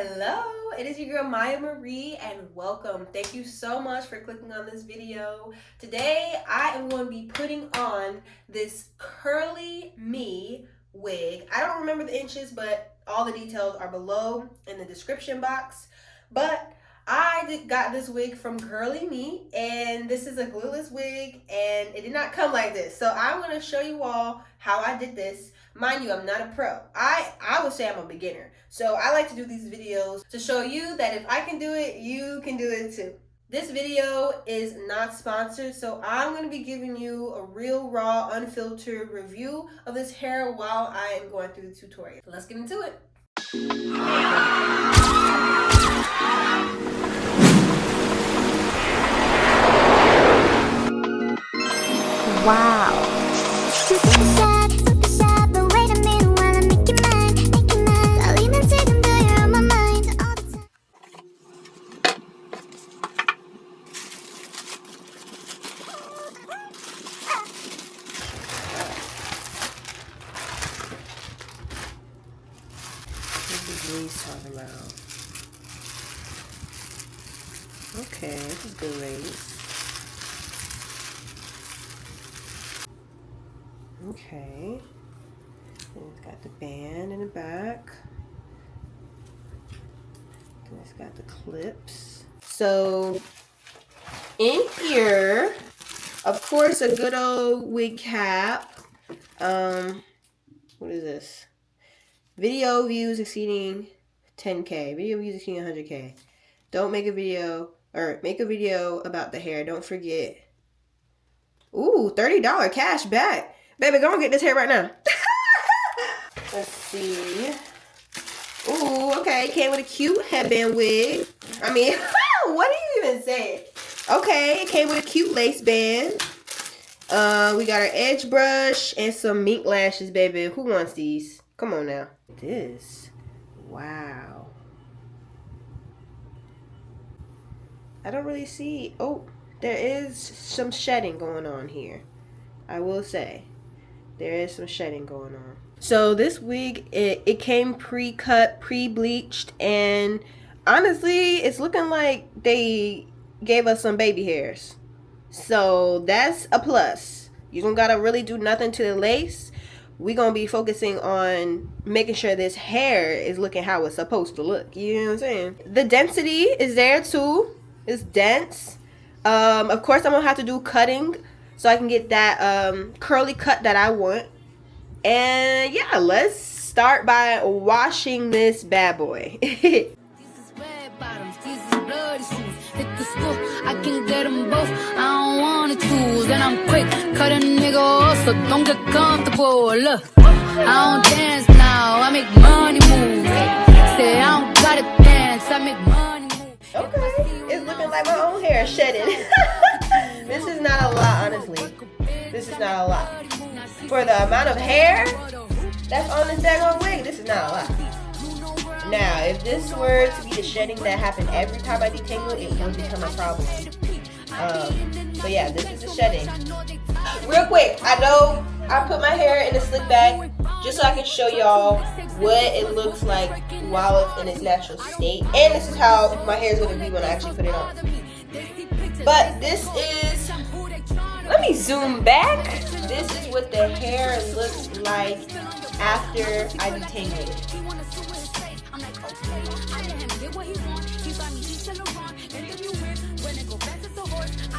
Hello, it is your girl Maya Marie and welcome. Thank you so much for clicking on this video. Today I am going to be putting on this CurlyMe wig. I don't remember the inches, but all the details are below in the description box. But I got this wig from CurlyMe, and this is a glueless wig, and it did not come like this. So I'm going to show you all how I did this. Mind you, I'm not a pro. I would say I'm a beginner. So I like to do these videos to show you that if I can do it, you can do it too. This video is not sponsored, so I'm going to be giving you a real, raw, unfiltered review of this hair while I am going through the tutorial. So let's get into it. Wow. Talking about. Okay, this is good, ladies. Okay, and it's got the band in the back. And it's got the clips. So in here, of course, a good old wig cap. What is this? Video views exceeding 10K. Video views exceeding 100K. Don't make a video, or make a video about the hair. Don't forget. Ooh, $30 cash back. Baby, go and get this hair right now. Let's see. Ooh, okay. Came with a cute headband wig. I mean, what are you even saying? Okay, it came with a cute lace band. We got our edge brush and some mink lashes, baby. Who wants these? Come on now. This. Wow. I don't really see. Oh, there is some shedding going on here. I will say. There is some shedding going on. So this wig, it came pre-cut, pre-bleached, and honestly, it's looking like they gave us some baby hairs. So that's a plus. You don't gotta really do nothing to the lace. We're going to be focusing on making sure this hair is looking how it's supposed to look. You know what I'm saying? The density is there too. It's dense. Of course, I'm going to have to do cutting so I can get that curly cut that I want. And yeah, let's start by washing this bad boy. I can get them both, I don't wanna choose. And I'm quick, cut a nigga off, so don't get comfortable. Look, I don't dance now, I make money move. Say I don't gotta dance, I make money move. Okay, it's looking like my own hair shedding. This is not a lot, honestly. This is not a lot. For the amount of hair that's on this daggone wig, this is not a lot. Now, if this were to be the shedding that happened every time I detangle, it would become a problem. But yeah, this is the shedding. Real quick, I know I put my hair in a slick back just so I can show y'all what it looks like while it's in its natural state. And this is how my hair is going to be when I actually put it on. But this is, let me zoom back. This is what the hair looks like after I detangle it.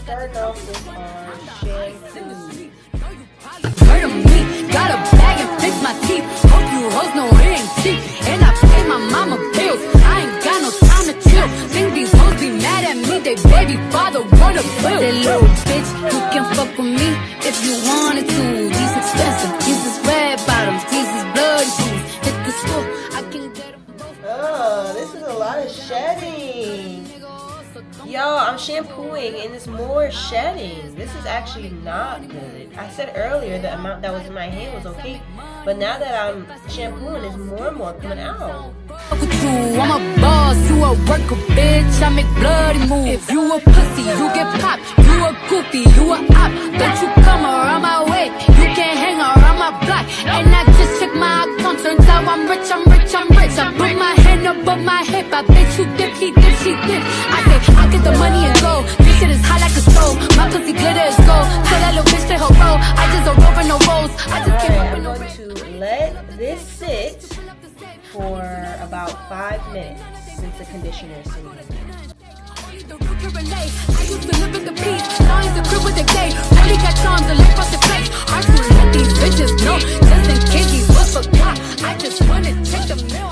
Start off with our shampoo. Got a bag and fix my teeth. Hope you hoes know it ain't cheap. And I pay my mama bills. I ain't got no time to chill. Think these hoes be mad at me. They baby father wanna bill. That little bitch, you can fuck with me if you wanted to. These expensive, these is red bottoms, these is bloody shoes. Hit the school, I can get them both. Oh, this is a lot of shedding. Y'all, I'm shampooing and it's more shedding. This is actually not good. I said earlier the amount that was in my hand was okay, but now that I'm shampooing, there's more and more coming out. I'm a boss, you a worker, bitch. I make bloody moves. If you a pussy, you get popped. You a goofy, you a op. Don't you come around my way. You can't hang around my block. And I just check my account. Turns out I'm rich, I'm rich, I'm rich. I put my hand above my hip dip, I bet you dip, he dip, she dip. I say, I get the money and go. This shit is hot like a stove. My pussy glitter is gold. Tell that little bitch to her roll. I just don't roll for no rolls. I just can't I'm open no going to let this sit for about 5 minutes since the conditioner is sitting in there. I used to live in the peace. Now he's a crib with a gay. Really got charms, the life off the place. Hard to let these bitches know. Just in case these was forgot. I just wanna check the mail.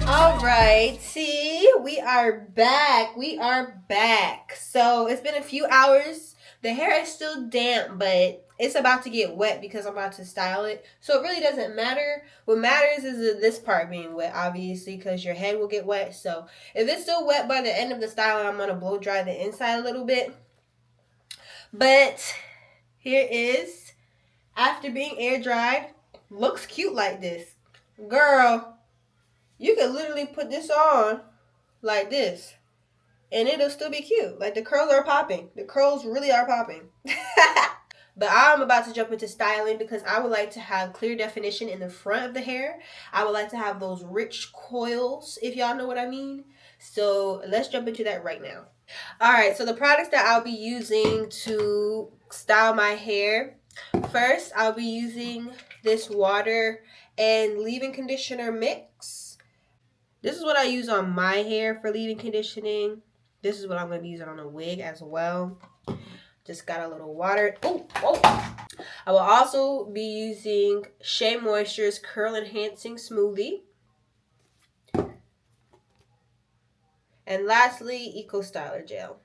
All right, see, we are back. We are back. So it's been a few hours. The hair is still damp, but it's about to get wet because I'm about to style it. So it really doesn't matter. What matters is this part being wet, obviously, because your head will get wet. So if it's still wet by the end of the styling, I'm going to blow dry the inside a little bit. But here is, after being air dried, looks cute like this. Girl, you could literally put this on like this, and it'll still be cute. Like, the curls are popping. The curls really are popping. But I'm about to jump into styling because I would like to have clear definition in the front of the hair. I would like to have those rich coils, if y'all know what I mean. So let's jump into that right now. All right, so the products that I'll be using to style my hair. First, I'll be using this water and leave-in conditioner mix. This is what I use on my hair for leave-in conditioning. This is what I'm going to be using on a wig as well. Just got a little water. Oh. I will also be using Shea Moisture's Curl Enhancing Smoothie. And lastly, Eco Styler Gel.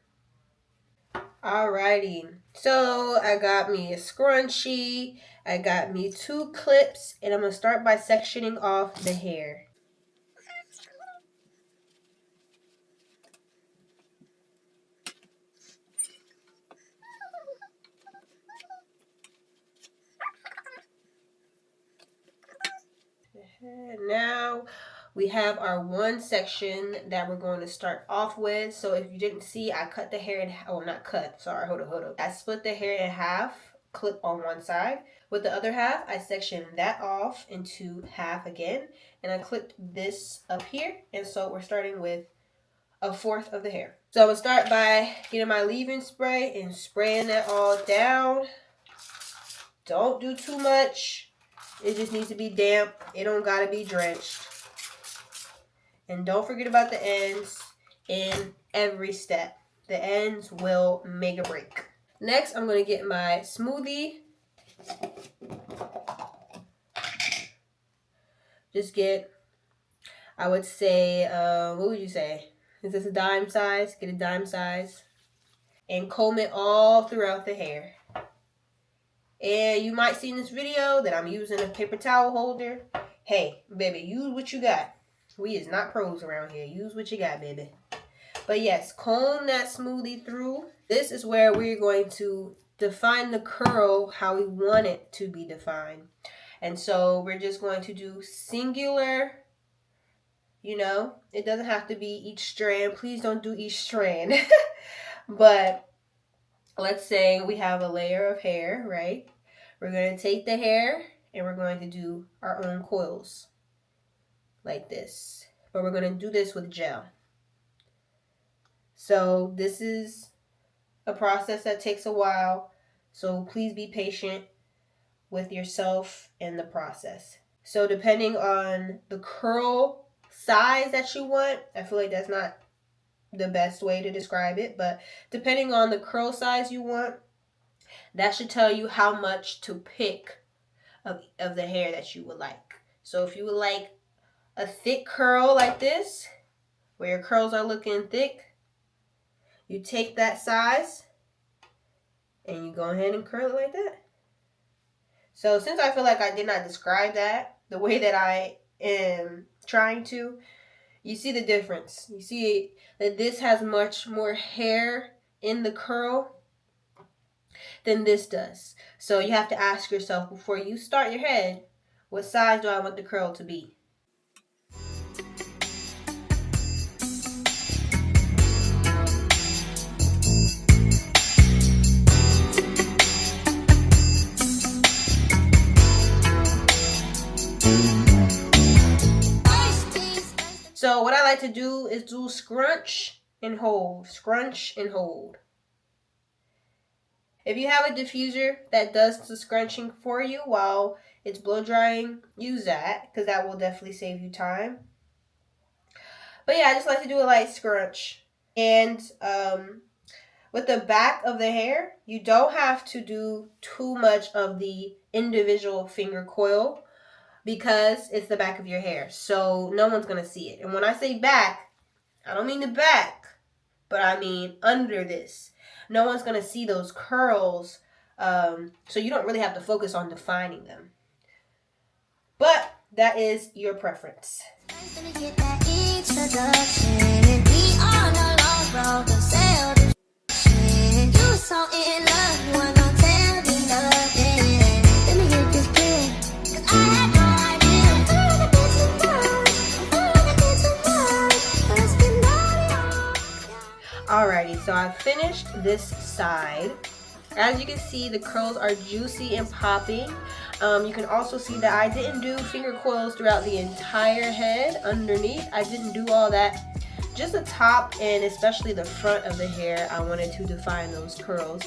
Alrighty. So I got me a scrunchie. I got me 2 clips. And I'm going to start by sectioning off the hair. Now we have our one section that we're going to start off with. So if you didn't see, I cut the hair in half. Oh, not cut. Sorry, hold up. I split the hair in half, clip on one side. With the other half, I sectioned that off into half again. And I clipped this up here. And so we're starting with 1/4 of the hair. So I'm going to start by getting my leave-in spray and spraying that all down. Don't do too much. It just needs to be damp. It don't gotta be drenched. And don't forget about the ends in every step. The ends will make or break. Next, I'm gonna get my smoothie. Just get, I would say, what would you say? Is this a dime size? Get a dime size. And comb it all throughout the hair. And you might see in this video that I'm using a paper towel holder. Hey, baby, use what you got. We is not pros around here. Use what you got, baby. But yes, comb that smoothie through. This is where we're going to define the curl how we want it to be defined. And so we're just going to do singular. You know, it doesn't have to be each strand. Please don't do each strand. But let's say we have a layer of hair, right? We're going to take the hair and we're going to do our own coils like this. But we're going to do this with gel. So this is a process that takes a while. So please be patient with yourself in the process. So depending on the curl size that you want, I feel like that's not the best way to describe it, but depending on the curl size you want, that should tell you how much to pick of the hair that you would like. So if you would like a thick curl like this, where your curls are looking thick, you take that size and you go ahead and curl it like that. So since I feel like I did not describe that the way that I am trying to, you see the difference. You see that this has much more hair in the curl than this does. So you have to ask yourself before you start your head, what size do I want the curl to be? So what I like to do is do scrunch and hold. Scrunch and hold. If you have a diffuser that does the scrunching for you while it's blow drying, use that because that will definitely save you time. But yeah, I just like to do a light scrunch. And with the back of the hair, you don't have to do too much of the individual finger coil because it's the back of your hair. So no one's going to see it. And when I say back, I don't mean the back, but I mean under this. No one's going to see those curls, so you don't really have to focus on defining them. But that is your preference. Alrighty, so I finished this side. As you can see, the curls are juicy and popping. You can also see that I didn't do finger coils throughout the entire head underneath. I didn't do all that. Just the top and especially the front of the hair, I wanted to define those curls.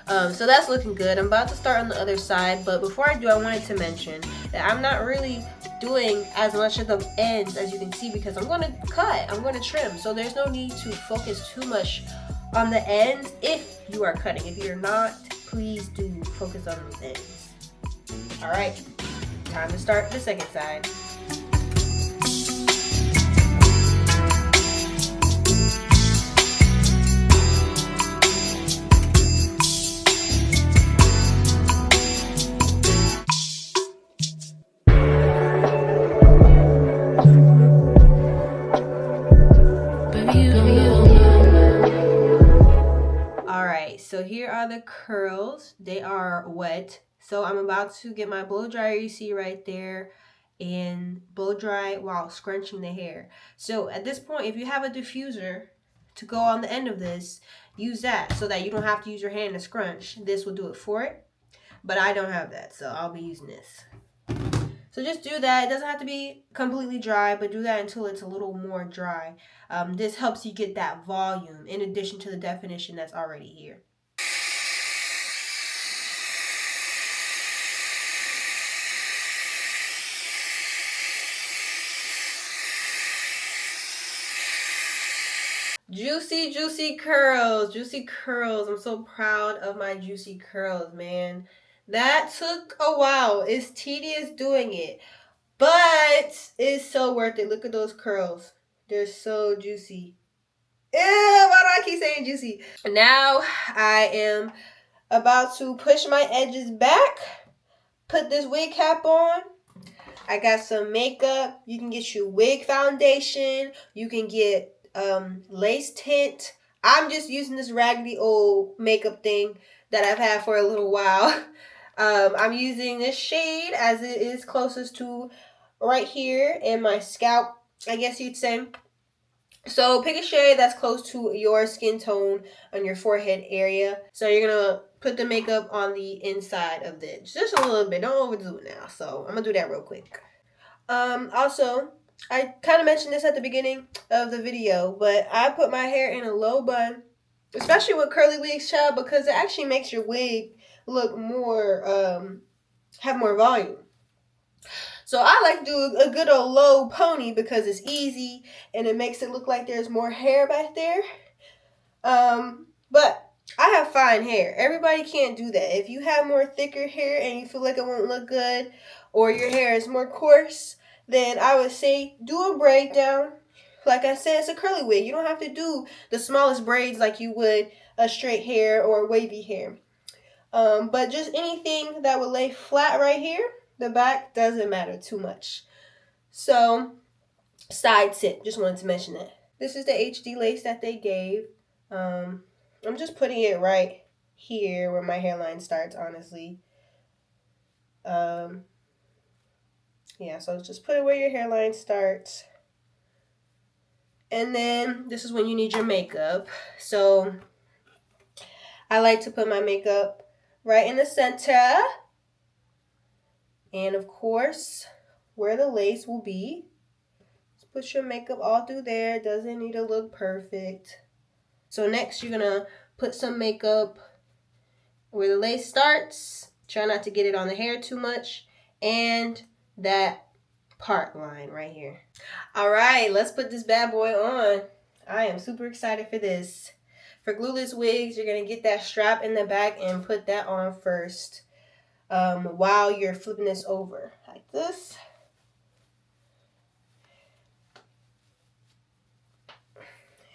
So that's looking good. I'm about to start on the other side, but before I do, I wanted to mention that I'm not really doing as much of the ends as you can see because I'm going to cut, I'm going to trim. So there's no need to focus too much on the ends if you are cutting. If you're not, please do focus on those ends. Alright, time to start the second side. So here are the curls. They are wet. So I'm about to get my blow dryer, you see right there, and blow dry while scrunching the hair. So at this point, if you have a diffuser to go on the end of this, use that so that you don't have to use your hand to scrunch. This will do it for it. But I don't have that, so I'll be using this. So just do that. It doesn't have to be completely dry, but do that until it's a little more dry. This helps you get that volume in addition to the definition that's already here. Juicy, juicy curls. Juicy curls. I'm so proud of my juicy curls, man. That took a while. It's tedious doing it, but it's so worth it. Look at those curls. They're so juicy. Ew, why do I keep saying juicy? Now I am about to push my edges back, put this wig cap on. I got some makeup. You can get your wig foundation. You can get lace tint. I'm just using this raggedy old makeup thing that I've had for a little while. I'm using this shade as it is closest to right here in my scalp, I guess you'd say. So pick a shade that's close to your skin tone on your forehead area. So you're gonna put the makeup on the inside of this, just a little bit. Don't overdo it now. So I'm gonna do that real quick. Also, I kind of mentioned this at the beginning of the video, but I put my hair in a low bun, especially with curly wigs, child, because it actually makes your wig look more, have more volume. So I like to do a good old low pony because it's easy and it makes it look like there's more hair back there. But I have fine hair. Everybody can't do that. If you have more thicker hair and you feel like it won't look good, or your hair is more coarse, then I would say do a braid down. Like I said, it's a curly wig. You don't have to do the smallest braids like you would a straight hair or wavy hair. But just anything that would lay flat right here, the back doesn't matter too much. So, side tip, just wanted to mention that. This is the HD lace that they gave. I'm just putting it right here where my hairline starts, honestly. Yeah, so just put it where your hairline starts. And then this is when you need your makeup. So I like to put my makeup right in the center. And of course, where the lace will be. Just Put your makeup all through there. Doesn't need to look perfect. So next you're gonna put some makeup where the lace starts. Try not to get it on the hair too much. And that part line right here. All right, let's put this bad boy on. I am super excited for this. For glueless wigs, you're gonna get that strap in the back and put that on first while you're flipping this over like this.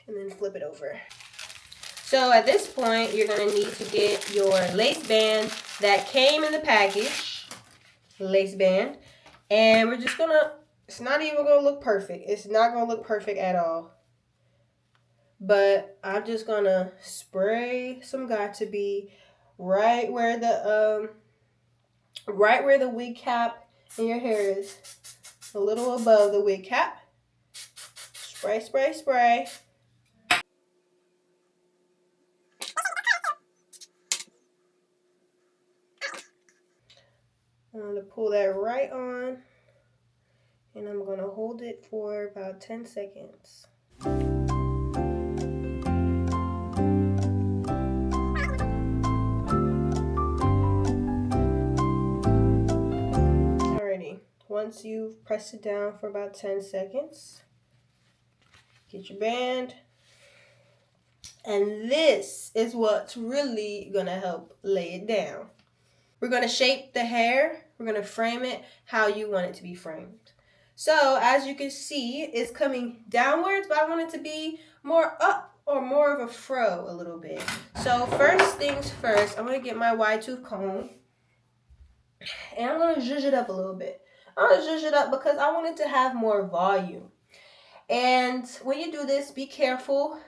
And then flip it over. So at this point, you're gonna need to get your lace band that came in the package, lace band, and we're just gonna, it's not even gonna look perfect. It's not gonna look perfect at all. But I'm just gonna spray some Got2b right where the wig cap in your hair is, a little above the wig cap. Spray, spray, spray. I'm going to pull that right on, and I'm going to hold it for about 10 seconds. Alrighty, once you've pressed it down for about 10 seconds, get your band, and this is what's really going to help lay it down. We're going to shape the hair. We're going to frame it how you want it to be framed. So as you can see, it's coming downwards, but I want it to be more up or more of a fro a little bit. So first things first, I'm going to get my wide tooth comb and I'm going to zhuzh it up a little bit. I'm going to zhuzh it up because I want it to have more volume. And when you do this, be careful,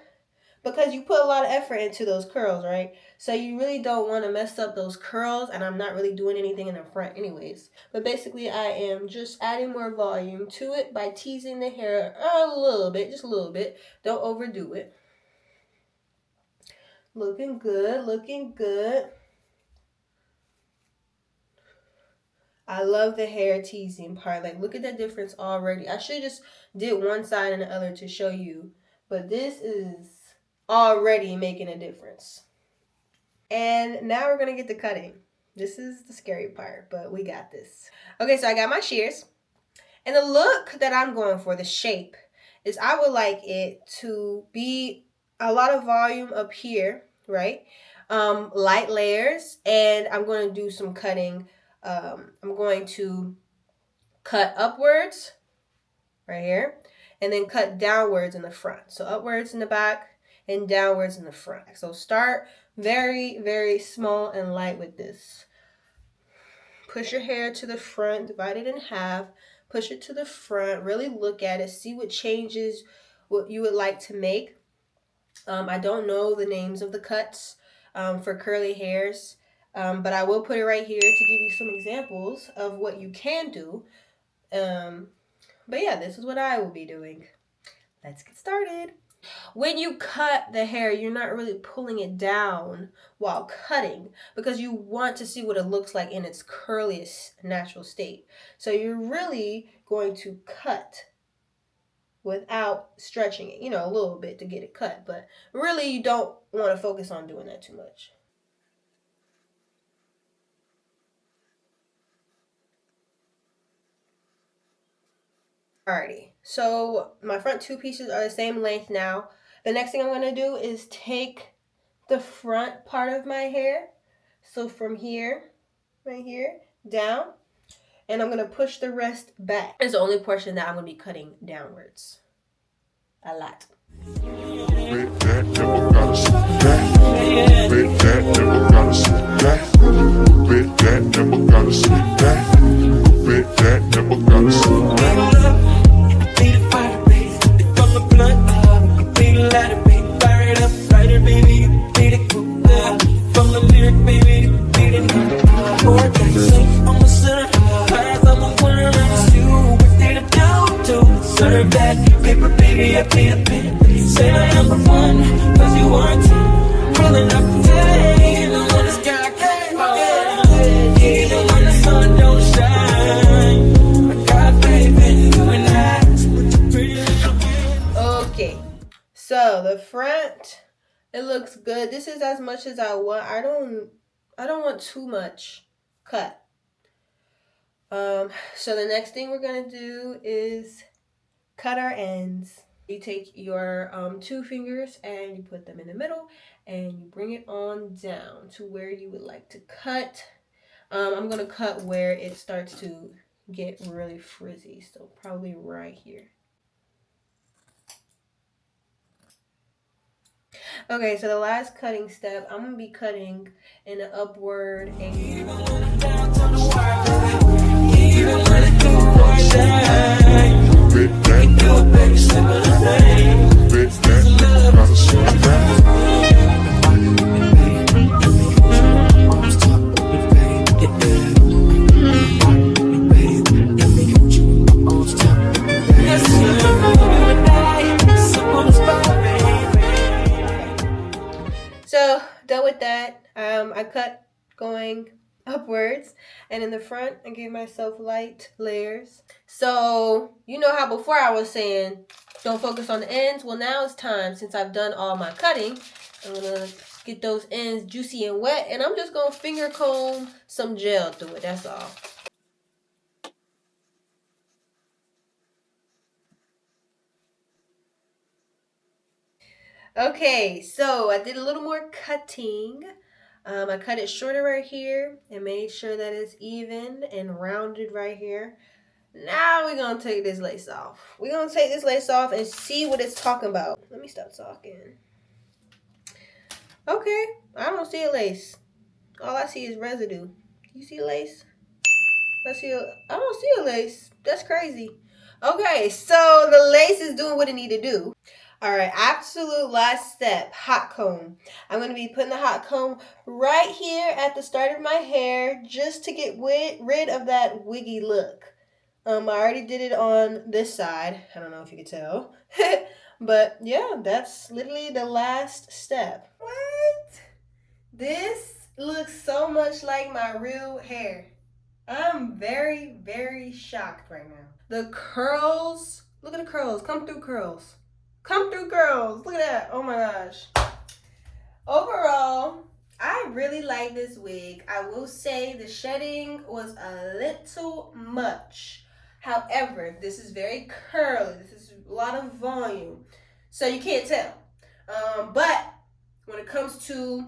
because you put a lot of effort into those curls, right? So you really don't want to mess up those curls, and I'm not really doing anything in the front anyways. But basically, I am just adding more volume to it by teasing the hair a little bit, just a little bit. Don't overdo it. Looking good, looking good. I love the hair teasing part. Like, look at that difference already. I should just did one side and the other to show you, but this is already making a difference. And now we're gonna get to cutting. This is the scary part, but we got this. Okay, so I got my shears, and the look that I'm going for, the shape, is I would like it to be a lot of volume up here, right? Light layers, and I'm going to do some cutting. I'm going to cut upwards right here, and then cut downwards in the front. So upwards in the back and downwards in the front. So start very, very small and light with this. Push your hair to the front, divide it in half, push it to the front, really look at it, see what changes, what you would like to make. I don't know the names of the cuts for curly hairs, but I will put it right here to give you some examples of what you can do. But yeah, this is what I will be doing. Let's get started. When you cut the hair, you're not really pulling it down while cutting, because you want to see what it looks like in its curliest natural state. So you're really going to cut without stretching it, a little bit to get it cut, but really you don't want to focus on doing that too much. Alrighty, so my front two pieces are the same length now. The next thing I'm going to do is take the front part of my hair, so from here, right here, down, and I'm going to push the rest back. It's the only portion that I'm going to be cutting downwards. A lot. So the front, it looks good. This is as much as I want. I don't want too much cut. So the next thing we're gonna do is cut our ends. You take your 2 fingers and you put them in the middle and you bring it on down to where you would like to cut. I'm gonna cut where it starts to get really frizzy, so probably right here. Okay, so the last cutting step, I'm gonna be cutting in an upward angle. So done with that. I cut going upwards, and in the front I gave myself light layers. So you know how before I was saying don't focus on the ends? Well, now it's time, since I've done all my cutting, I'm gonna get those ends juicy and wet, and I'm just gonna finger comb some gel through it, that's all. Okay, so I did a little more cutting. I cut it shorter right here and made sure that it's even and rounded right here. Now we're gonna take this lace off. We're gonna take this lace off and see what it's talking about. Let me stop talking. Okay, I don't see a lace. All I see is residue. You see a lace? I don't see a lace. That's crazy. Okay, so the lace is doing what it need to do. All right, absolute last step, hot comb. I'm going to be putting the hot comb right here at the start of my hair just to get rid of that wiggy look. I already did it on this side. I don't know if you could tell. But yeah, that's literally the last step. What? This looks so much like my real hair. I'm very, very shocked right now. The curls, look at the curls. Come through, curls. Come through, girls. Look at that. Oh my gosh. Overall, I really like this wig. I will say the shedding was a little much. However, this is very curly. This is a lot of volume. So you can't tell. But when it comes to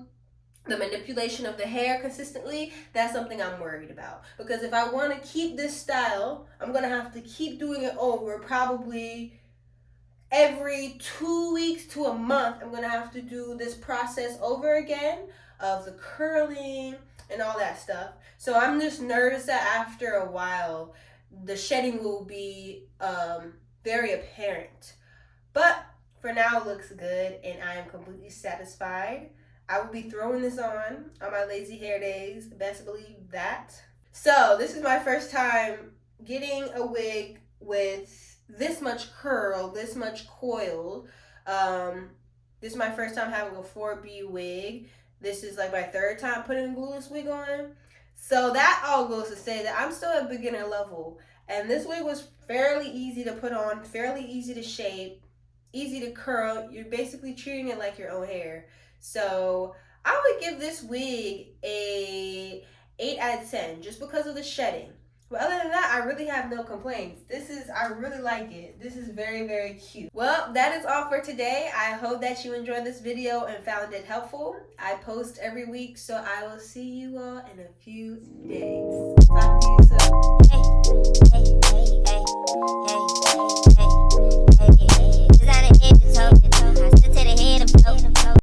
the manipulation of the hair consistently, that's something I'm worried about. Because if I want to keep this style, I'm going to have to keep doing it over probably every 2 weeks to a month. I'm going to have to do this process over again of the curling and all that stuff. So I'm just nervous that after a while, the shedding will be very apparent. But for now, it looks good and I am completely satisfied. I will be throwing this on my lazy hair days, best believe that. So this is my first time getting a wig with this much curl, this much coil. This is my first time having a 4B wig. This is like my 3rd time putting a glueless wig on. So that all goes to say that I'm still at beginner level. And this wig was fairly easy to put on, fairly easy to shape, easy to curl. You're basically treating it like your own hair. So I would give this wig a 8 out of 10 just because of the shedding. But other than that, I really have no complaints. I really like it. This is very, very cute. Well, that is all for today. I hope that you enjoyed this video and found it helpful. I post every week, so I will see you all in a few days. Bye.